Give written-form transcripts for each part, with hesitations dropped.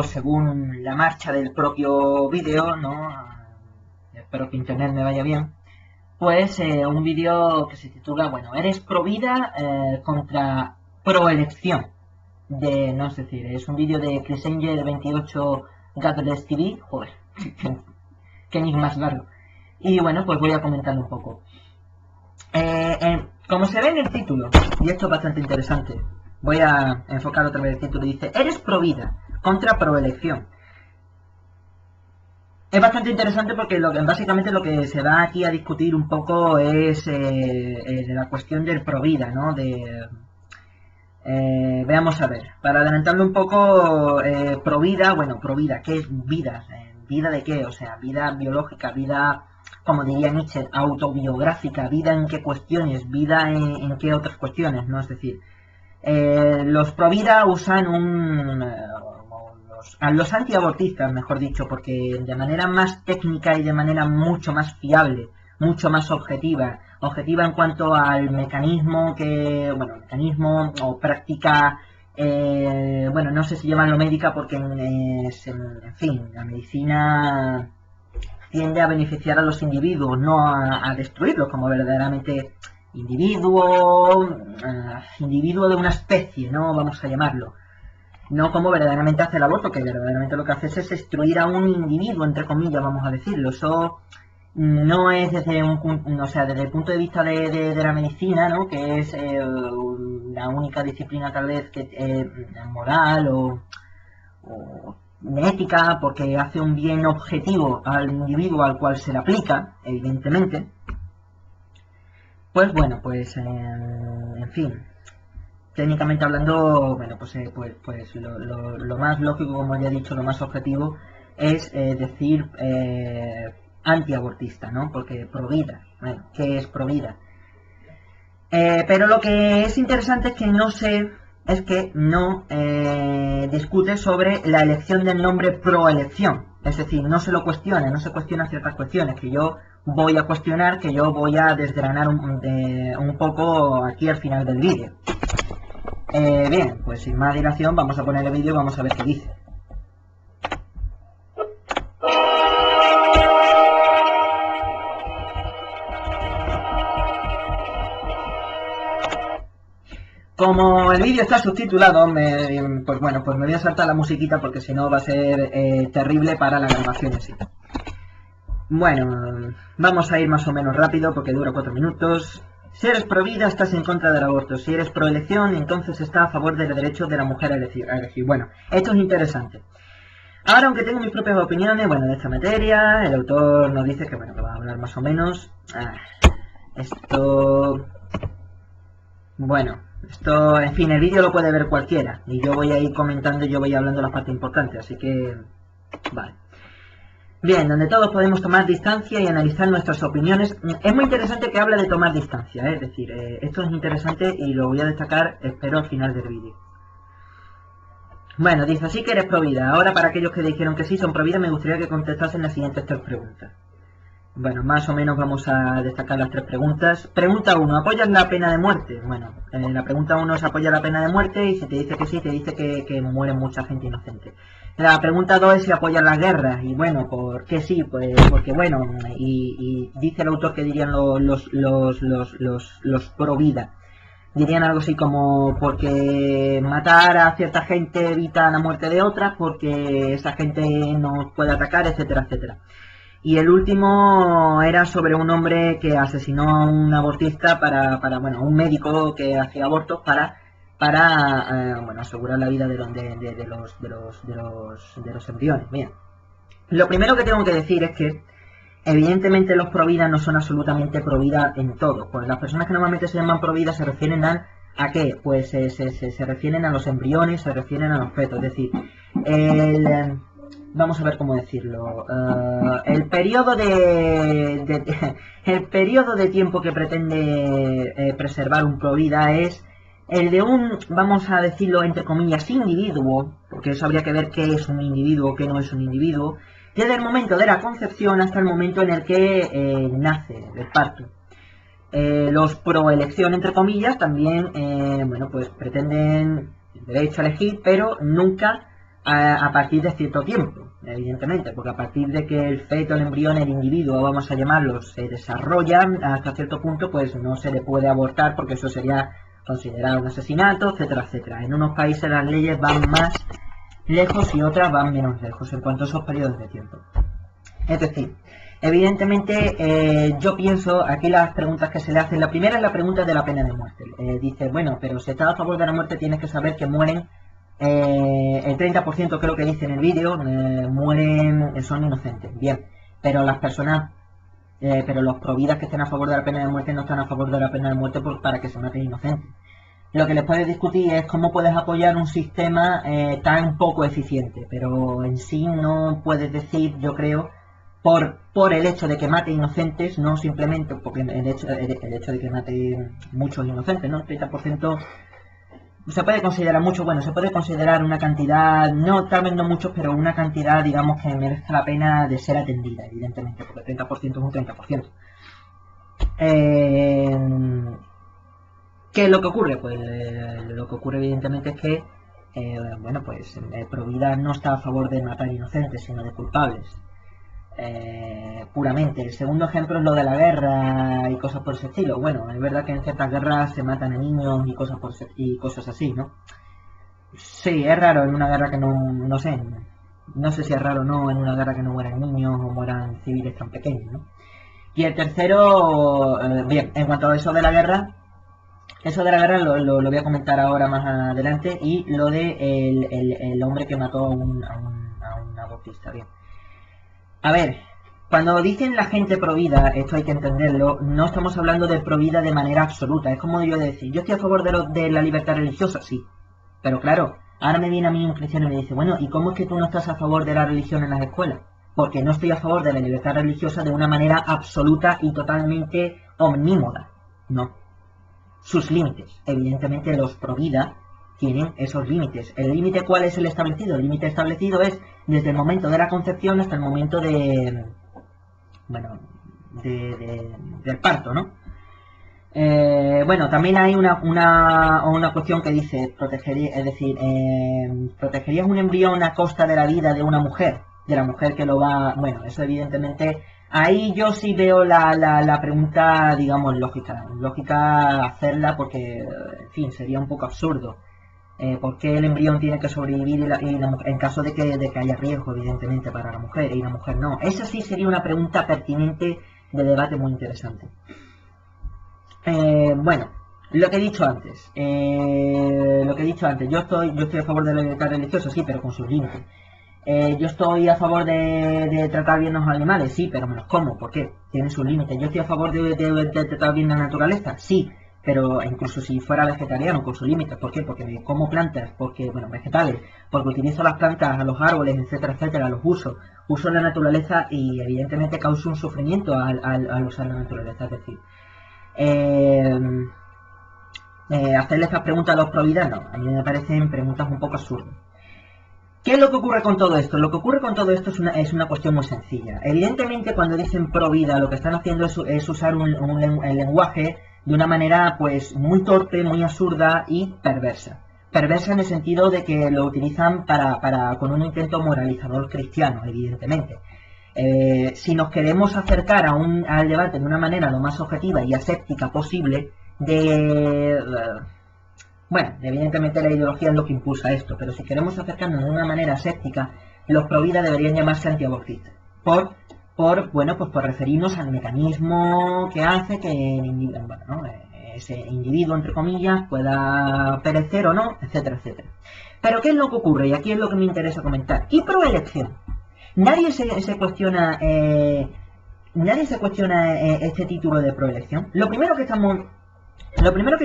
según la marcha del propio vídeo, ¿no? Espero que internet me vaya bien. Pues un vídeo que se titula, bueno, ¿eres pro vida contra pro elección? No es decir, es un vídeo de ChrisAngel 28 Godless TV, joder, qué nick más largo. Y bueno, pues voy a comentarlo un poco. Como se ve en el título, y esto es bastante interesante, voy a enfocar otra vez el título, dice, ¿eres pro vida contra pro elección? Es bastante interesante porque básicamente lo que se va aquí a discutir un poco es la cuestión del pro vida, ¿no? Veamos a ver, para adelantarlo un poco, pro vida, bueno, pro vida, ¿qué es vida? ¿Vida de qué? O sea, vida biológica, vida, como diría Nietzsche, autobiográfica, vida en qué cuestiones, vida en qué otras cuestiones, ¿no? Es decir, los pro vida usan los antiabortistas, mejor dicho, porque de manera más técnica y de manera mucho más fiable, mucho más objetiva en cuanto al mecanismo mecanismo o práctica, bueno, no sé si llamarlo médica porque en fin, la medicina tiende a beneficiar a los individuos, no a destruirlos como verdaderamente individuo de una especie, ¿no? Vamos a llamarlo. No como verdaderamente hace el aborto, que verdaderamente lo que hace es destruir a un individuo, entre comillas, vamos a decirlo. Eso no es desde o sea, desde el punto de vista de la medicina, ¿no? Que es la única disciplina tal vez que moral o ética, porque hace un bien objetivo al individuo al cual se le aplica, evidentemente. Pues bueno, pues en fin, técnicamente hablando, bueno, pues lo más lógico, como ya he dicho, lo más objetivo es decir antiabortista, ¿no? Porque pro vida, bueno, ¿qué es pro vida? Pero lo que es interesante es que no discute sobre la elección del nombre pro elección. Es decir, no se lo cuestiona, no se cuestiona ciertas cuestiones que yo voy a cuestionar, que yo voy a desgranar un poco aquí al final del vídeo. Bien, pues sin más dilación vamos a poner el vídeo y vamos a ver qué dice. Como el vídeo está subtitulado, pues bueno, pues me voy a saltar la musiquita porque si no va a ser terrible para la grabación en sí. Bueno, vamos a ir más o menos rápido porque dura 4 minutos. Si eres pro vida, estás en contra del aborto. Si eres pro elección, entonces está a favor del derecho de la mujer a elegir. Bueno, esto es interesante. Ahora, aunque tengo mis propias opiniones, bueno, de esta materia, el autor nos dice que, bueno, que va a hablar más o menos. Esto, en fin, el vídeo lo puede ver cualquiera. Y yo voy a ir comentando y yo voy hablando la parte importante, así que, vale. Bien, donde todos podemos tomar distancia y analizar nuestras opiniones. Es muy interesante que habla de tomar distancia, es decir, esto es interesante y lo voy a destacar, espero, al final del vídeo. Bueno, dice, así que eres pro vida. Ahora, para aquellos que dijeron que sí son pro vida, me gustaría que contestasen las siguientes 3 preguntas. Bueno, más o menos vamos a destacar las 3 preguntas. Pregunta 1, ¿apoyas la pena de muerte? Bueno, la pregunta 1 es ¿apoya la pena de muerte? Y si te dice que sí, te dice que muere mucha gente inocente. La pregunta 2 es si apoyas la guerra. Y bueno, ¿por qué sí? Pues porque bueno, y dice el autor que dirían los pro vida. Dirían algo así como porque matar a cierta gente evita la muerte de otras, porque esa gente nos puede atacar, etcétera, etcétera. Y el último era sobre un hombre que asesinó a un abortista bueno, un médico que hacía abortos para bueno, asegurar la vida de los embriones. Bien. Lo primero que tengo que decir es que evidentemente los pro vida no son absolutamente pro vida en todo. Pues las personas que normalmente se llaman pro vida se refieren ¿a qué? Pues se refieren a los embriones, se refieren a los fetos. Es decir, vamos a ver cómo decirlo. El periodo el periodo de tiempo que pretende preservar un pro vida es el de un, vamos a decirlo entre comillas, individuo, porque eso habría que ver qué es un individuo, qué no es un individuo, desde el momento de la concepción hasta el momento en el que nace, el parto. Los pro elección, entre comillas, también, bueno, pues pretenden el derecho a elegir, pero nunca a partir de cierto tiempo, evidentemente, porque a partir de que el feto, el embrión, el individuo, vamos a llamarlo, se desarrollan hasta cierto punto, pues no se le puede abortar porque eso sería considerado un asesinato, etcétera, etcétera. En unos países las leyes van más lejos y otras van menos lejos en cuanto a esos periodos de tiempo. Es decir, evidentemente yo pienso, aquí las preguntas que se le hacen, la primera es la pregunta de la pena de muerte. Dice, bueno, pero si estás a favor de la muerte tienes que saber que mueren, el 30% creo que dice en el vídeo, mueren, son inocentes. Bien, pero las personas, pero los providas que estén a favor de la pena de muerte no están a favor de la pena de muerte para que se maten inocentes. Lo que les puedes discutir es cómo puedes apoyar un sistema tan poco eficiente, pero en sí no puedes decir, yo creo, por el hecho de que mate inocentes, no simplemente porque el hecho de que mate muchos inocentes, ¿no? 30% se puede considerar mucho, bueno, se puede considerar una cantidad, no, tal vez no muchos, pero una cantidad, digamos, que merezca la pena de ser atendida, evidentemente, porque el 30% es un 30%. ¿Qué es lo que ocurre? Pues lo que ocurre evidentemente es que, bueno, pues Provida no está a favor de matar inocentes, sino de culpables. Puramente. El segundo ejemplo es lo de la guerra y cosas por ese estilo. Bueno, es verdad que en ciertas guerras se matan a niños y cosas así, ¿no? Sí, es raro en una guerra que no sé si es raro o no en una guerra que no mueran niños o mueran civiles tan pequeños, ¿no? Y el tercero, bien, en cuanto a eso de la guerra, lo voy a comentar ahora más adelante, y lo de el hombre que mató a un abortista, bien. A ver, cuando dicen la gente provida, esto hay que entenderlo, no estamos hablando de provida de manera absoluta. Es como yo decir, yo estoy a favor de la libertad religiosa, sí. Pero claro, ahora me viene a mí un cristiano y me dice, bueno, ¿y cómo es que tú no estás a favor de la religión en las escuelas? Porque no estoy a favor de la libertad religiosa de una manera absoluta y totalmente omnímoda. No. Sus límites. Evidentemente los provida tienen esos límites. ¿El límite cuál es el establecido? El límite establecido es desde el momento de la concepción hasta el momento del parto, ¿no? Bueno, también hay una cuestión que dice, protegerías un embrión a costa de la vida de una mujer, de la mujer que lo va... Bueno, eso evidentemente... Ahí yo sí veo la pregunta, digamos, lógica hacerla porque, en fin, sería un poco absurdo. ¿Por qué el embrión tiene que sobrevivir en caso de que haya riesgo, evidentemente, para la mujer y la mujer no? Esa sí sería una pregunta pertinente de debate muy interesante. Bueno, lo que he dicho antes, yo estoy a favor de la libertad religiosa, sí, pero con sus límites. Yo estoy a favor de tratar bien a los animales, sí, pero me los como, ¿por qué? Tienen sus límites. Yo estoy a favor de tratar bien la naturaleza, sí, pero incluso si fuera vegetariano, con sus límites, ¿por qué? Porque me como plantas, vegetales, porque utilizo las plantas, a los árboles, etcétera, etcétera, los uso la naturaleza y evidentemente causo un sufrimiento al usar la naturaleza, es decir, hacerle estas preguntas a los providanos, a mí me parecen preguntas un poco absurdas. ¿Qué es lo que ocurre con todo esto? Lo que ocurre con todo esto es una cuestión muy sencilla. Evidentemente, cuando dicen pro vida, lo que están haciendo es usar el lenguaje de una manera pues muy torpe, muy absurda y perversa. Perversa en el sentido de que lo utilizan con un intento moralizador cristiano, evidentemente. Si nos queremos acercar al debate de una manera lo más objetiva y aséptica posible, bueno, evidentemente la ideología es lo que impulsa esto, pero si queremos acercarnos de una manera aséptica, los provida deberían llamarse antiabortistas. Por referirnos al mecanismo que hace que ese individuo, entre comillas, pueda perecer o no, etcétera, etcétera. Pero ¿qué es lo que ocurre? Y aquí es lo que me interesa comentar. ¿Y proelección? Nadie se cuestiona este título de proelección. Lo primero que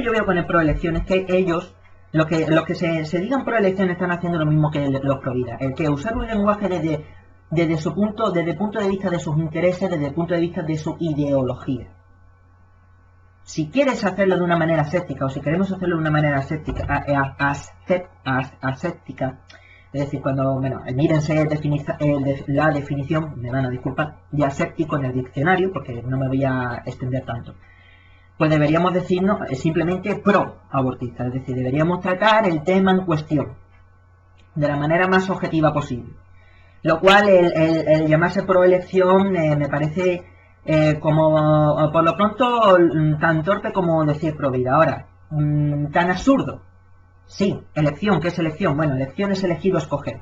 yo veo con el proelección es que ellos, los que se digan proelección, están haciendo lo mismo que los provida. El que usar un lenguaje desde el punto de vista de sus intereses, desde el punto de vista de su ideología. Si quieres hacerlo de una manera aséptica, o si queremos hacerlo de una manera aséptica, es decir, mírense la definición, me van a disculpar, de aséptico en el diccionario, porque no me voy a extender tanto. Pues deberíamos decirnos simplemente pro-abortista, es decir, deberíamos tratar el tema en cuestión. de la manera más objetiva posible. Lo cual, el llamarse proelección me parece, como por lo pronto, tan torpe como decir provida. Ahora, tan absurdo. Sí, elección, ¿qué es elección? Bueno, elección es elegir o escoger.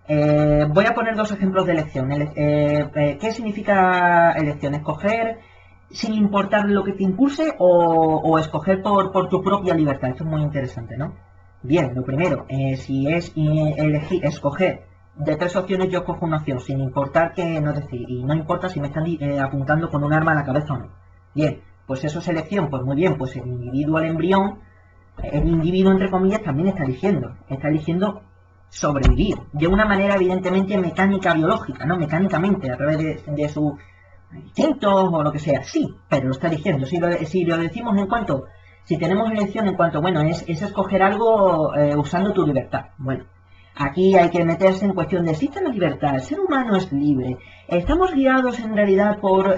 Voy a poner dos ejemplos de elección. ¿Qué significa elección? Escoger sin importar lo que te impulse o escoger por tu propia libertad. Esto es muy interesante, ¿no? Bien, lo primero, si es elegir, escoger de tres opciones, yo cojo una opción, sin importar que, no decir, y no importa si me están apuntando con un arma a la cabeza o no. Bien, pues eso es elección, pues muy bien, pues el individuo entre comillas también está eligiendo sobrevivir, de una manera evidentemente mecánica biológica, ¿no? Mecánicamente, a través de sus instintos o lo que sea, sí, pero lo está eligiendo. Si lo decimos en cuanto, si tenemos elección en cuanto, bueno, es escoger algo usando tu libertad. Bueno, aquí hay que meterse en cuestión de existe la libertad, el ser humano es libre, estamos guiados en realidad por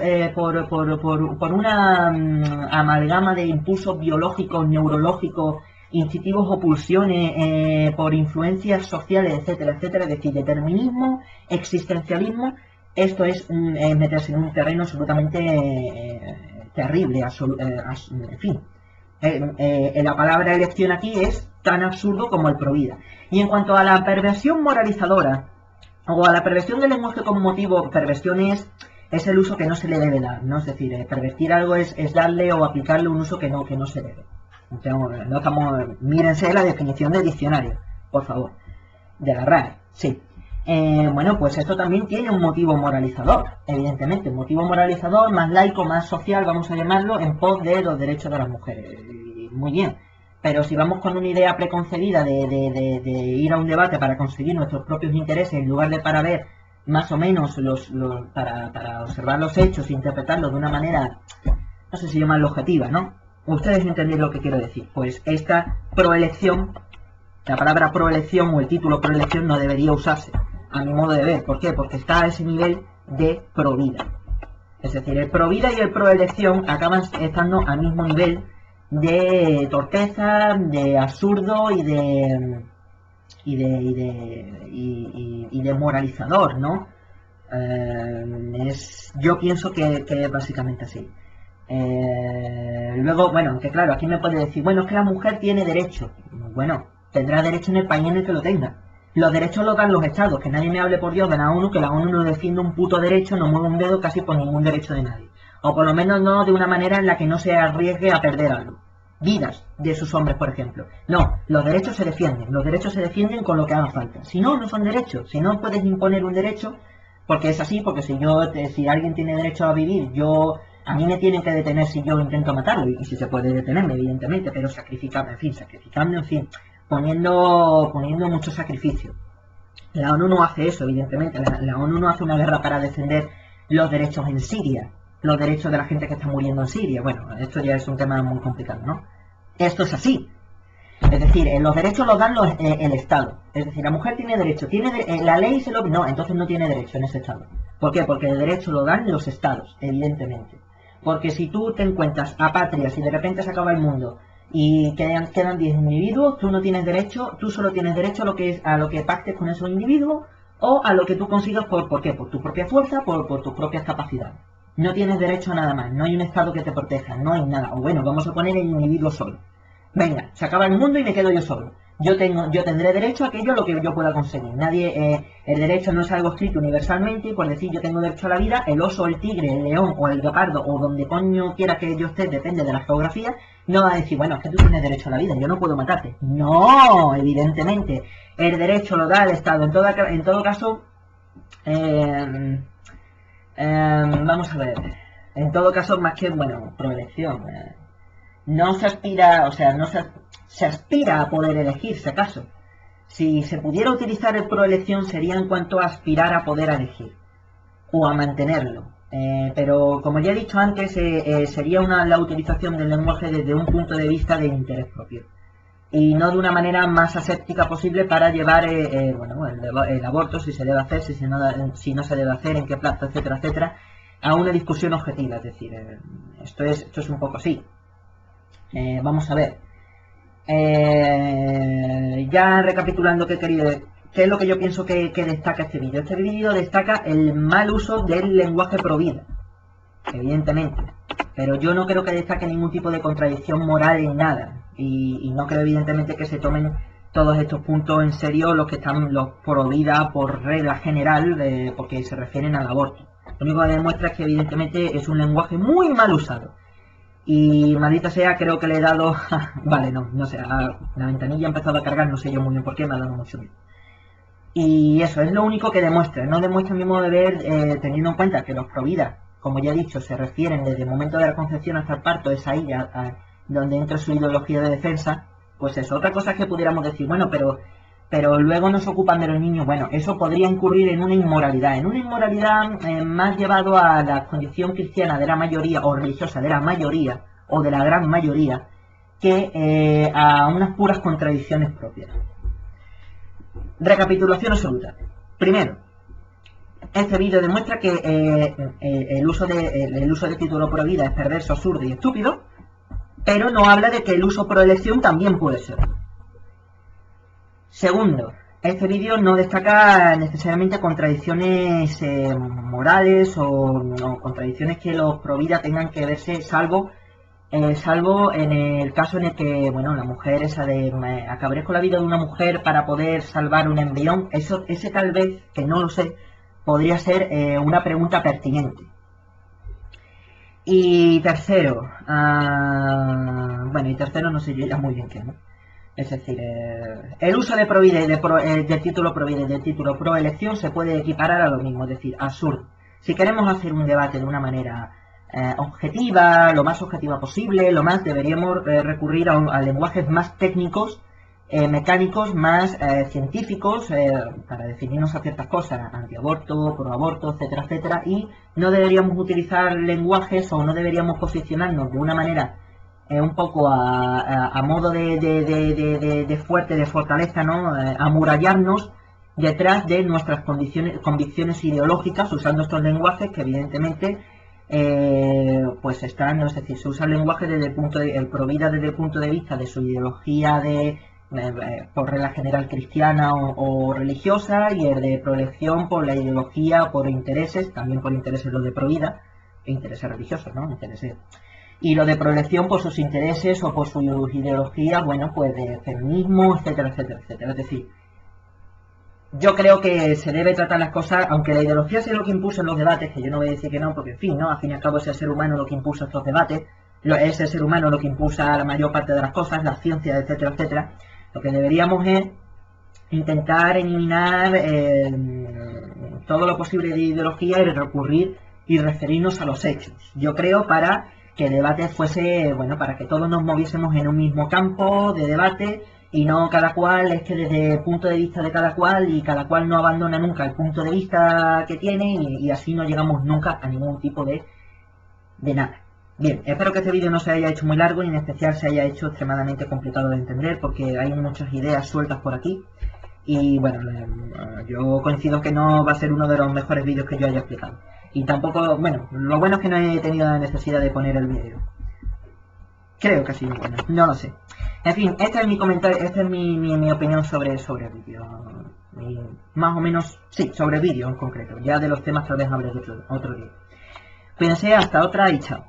una amalgama de impulsos biológicos, neurológicos, instintivos o pulsiones, por influencias sociales, etcétera, etcétera, es decir, determinismo, existencialismo. Esto es meterse en un terreno absolutamente terrible, en fin. La palabra elección aquí es tan absurdo como el provida. Y en cuanto a la perversión moralizadora, o a la perversión del lenguaje como motivo, perversión es el uso que no se le debe dar, ¿no? Es decir, pervertir algo es darle o aplicarle un uso que no se debe. No estamos, mírense la definición del diccionario, por favor, de la RAE, sí. Bueno, pues esto también tiene un motivo moralizador, evidentemente, un motivo moralizador más laico, más social, vamos a llamarlo, en pos de los derechos de las mujeres. Muy bien, pero si vamos con una idea preconcebida de ir a un debate para conseguir nuestros propios intereses, en lugar de para ver más o menos para observar los hechos e interpretarlos de una manera, no sé si llamarlo objetiva, ¿no? Ustedes entendieron lo que quiero decir. Pues esta proelección, la palabra proelección o el título proelección no debería usarse, a mi modo de ver. ¿Por qué? Porque está a ese nivel de provida. Es decir, el provida y el proelección acaban estando al mismo nivel de torpeza, de absurdo y de moralizador, ¿no? Yo pienso que es básicamente así. Luego, bueno, que claro, aquí me puede decir, bueno, es que la mujer tiene derecho. Bueno, tendrá derecho en el país en el que lo tenga. Los derechos los dan los estados, que nadie me hable por Dios de la ONU, que la ONU no defiende un puto derecho, no mueve un dedo casi por ningún derecho de nadie. O por lo menos no de una manera en la que no se arriesgue a perder algo. Vidas de sus hombres, por ejemplo. No, los derechos se defienden con lo que haga falta. Si no, no son derechos. Si no puedes imponer un derecho, porque es así, porque si alguien tiene derecho a vivir, a mí me tienen que detener si yo intento matarlo, y si se puede detenerme, evidentemente, pero sacrificando, en fin, poniendo mucho sacrificio. La ONU no hace eso, evidentemente. La ONU no hace una guerra para defender los derechos en Siria, los derechos de la gente que está muriendo en Siria. Bueno, esto ya es un tema muy complicado, ¿no? Esto es así. Es decir, los derechos los dan el Estado. Es decir, la mujer tiene derecho, la ley se lo... No, entonces no tiene derecho en ese Estado. ¿Por qué? Porque el derecho lo dan los Estados, evidentemente. Porque si tú te encuentras apatrias y de repente se acaba el mundo y quedan 10 individuos, tú no tienes derecho, tú solo tienes derecho a lo que pactes con esos individuos o a lo que tú consigas ¿por qué? Por tu propia fuerza, por tus propias capacidades. No tienes derecho a nada más, no hay un Estado que te proteja, no hay nada. O bueno, vamos a poner el individuo solo. Venga, se acaba el mundo y me quedo yo solo. Yo tendré derecho a aquello a lo que yo pueda conseguir. El derecho no es algo escrito universalmente, y por decir yo tengo derecho a la vida, el oso, el tigre, el león o el guepardo o donde coño quiera que yo esté, depende de la geografía, no va a decir, bueno, es que tú tienes derecho a la vida, yo no puedo matarte. No, evidentemente, el derecho lo da el Estado. En todo caso, vamos a ver, en todo caso, más que, bueno, proelección, no se aspira, o sea, se aspira a poder elegir, si acaso. Si se pudiera utilizar el proelección sería en cuanto a aspirar a poder elegir o a mantenerlo. Pero como ya he dicho antes, sería la utilización del lenguaje desde un punto de vista de interés propio y no de una manera más aséptica posible para llevar el aborto, si se debe hacer, si no se debe hacer, en qué plazo, etcétera, etcétera, a una discusión objetiva. Es decir, esto es un poco así. Vamos a ver. Ya recapitulando qué he querido ¿qué es lo que yo pienso que destaca este vídeo? Este vídeo destaca el mal uso del lenguaje pro vida, evidentemente. Pero yo no creo que destaque ningún tipo de contradicción moral en nada. Y no creo, evidentemente, que se tomen todos estos puntos en serio los que están los pro vida por regla general, porque se refieren al aborto. Lo único que demuestra es que, evidentemente, es un lenguaje muy mal usado. Y maldita sea, creo que le he dado... vale, no sé, la ventanilla ha empezado a cargar, no sé yo muy bien por qué, me ha dado mucho miedo. Y eso es lo único que demuestra. No demuestra mi modo de ver, teniendo en cuenta que los pro vida, como ya he dicho, se refieren desde el momento de la concepción hasta el parto, es ahí donde entra su ideología de defensa. Pues eso, otra cosa es que pudiéramos decir, bueno, pero luego no se ocupan de los niños. Bueno, eso podría incurrir en una inmoralidad más llevado a la condición cristiana de la mayoría, o religiosa de la mayoría, o de la gran mayoría, que a unas puras contradicciones propias. Recapitulación absoluta. Primero, este vídeo demuestra que el uso de título pro vida es perverso, absurdo y estúpido, pero no habla de que el uso pro elección también puede ser. Segundo, este vídeo no destaca necesariamente contradicciones morales o contradicciones que los pro vida tengan que verse, salvo en el caso en el que, bueno, la mujer esa de acabaré con la vida de una mujer para poder salvar un embrión, ese tal vez, que no lo sé, podría ser una pregunta pertinente. Y tercero, bueno, y tercero no sé yo ya muy bien qué, ¿no? Es decir, el uso de pro vida y del título pro vida y del título pro elección se puede equiparar a lo mismo, es decir, absurdo. Si queremos hacer un debate de una manera objetiva, lo más objetiva posible, deberíamos recurrir a lenguajes más técnicos, mecánicos, más científicos, para definirnos a ciertas cosas, antiaborto, proaborto, etcétera, etcétera, y no deberíamos utilizar lenguajes o no deberíamos posicionarnos de una manera un poco a modo de fuerte, de fortaleza, ¿no? Amurallarnos detrás de nuestras convicciones ideológicas, usando estos lenguajes que evidentemente pues están, es decir, se usa el lenguaje desde el pro vida desde el punto de vista de su ideología por regla general cristiana o religiosa, y el de proelección por la ideología, por intereses, también por intereses los de pro vida, intereses religiosos, ¿no? Intereses. Y lo de proelección por sus intereses o por su ideología, bueno, pues de feminismo, etcétera, etcétera, etcétera. Es decir, yo creo que se debe tratar las cosas, aunque la ideología sea lo que impuso en los debates, que yo no voy a decir que no, porque en fin, ¿no? Al fin y al cabo es el ser humano lo que impuso estos debates, es el ser humano lo que impulsa la mayor parte de las cosas, la ciencia, etcétera, etcétera. Lo que deberíamos es intentar eliminar todo lo posible de ideología y recurrir y referirnos a los hechos. Yo creo para que el debate fuese, bueno, para que todos nos moviésemos en un mismo campo de debate y no cada cual, es que desde el punto de vista de cada cual y cada cual no abandona nunca el punto de vista que tiene y así no llegamos nunca a ningún tipo de nada. Bien, espero que este vídeo no se haya hecho muy largo y en especial se haya hecho extremadamente complicado de entender porque hay muchas ideas sueltas por aquí y bueno, yo coincido que no va a ser uno de los mejores vídeos que yo haya explicado. Y tampoco, bueno, lo bueno es que no he tenido la necesidad de poner el vídeo. Creo que ha sido bueno, no lo sé. En fin, este es mi comentario, esta es mi opinión sobre el vídeo. Más o menos, sí, sobre el vídeo en concreto. Ya de los temas tal vez habré de otro día. Cuídense, hasta otra y chao.